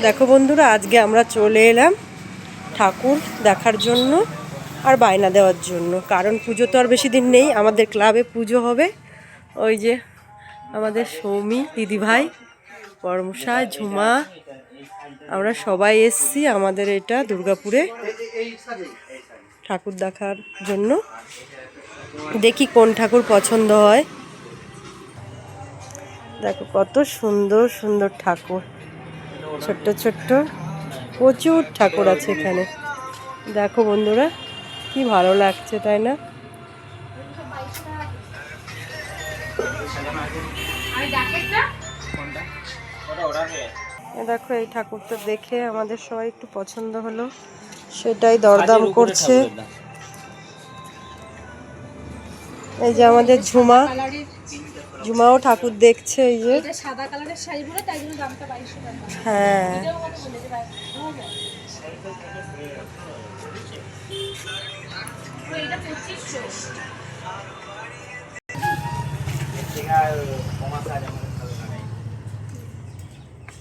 দেখো বন্ধুরা, আজকে আমরা চলে এলাম ঠাকুর দেখার জন্য আর বায়না দেওয়ার জন্য। কারণ পুজো তো আর বেশি দিন নেই, আমাদের ক্লাবে পুজো হবে। ওই যে আমাদের সৌমি দিদিভাই, পরমশা, ঝুমা, আমরা সবাই এসছি আমাদের এটা দুর্গাপুরে ঠাকুর দেখার জন্য। দেখি কোন ঠাকুর পছন্দ হয়। দেখো কত সুন্দর সুন্দর ঠাকুর, ছোট্ট ছোট্ট প্রচুর ঠাকুর আছে এখানে। দেখো বন্ধুরা, কি ভালো লাগছে তাই না? দেখো এই ঠাকুরটা দেখে আমাদের সবাই একটু পছন্দ হলো, সেটাই দরদাম করছে। এই যে আমাদের ঝুমা, ঝুমাও ঠাকুর দেখছে। এই যে সাদা কালারের শাড়ি পরে, তাই জন্য দামটা 2200 টাকা। হ্যাঁ, এটা 2500।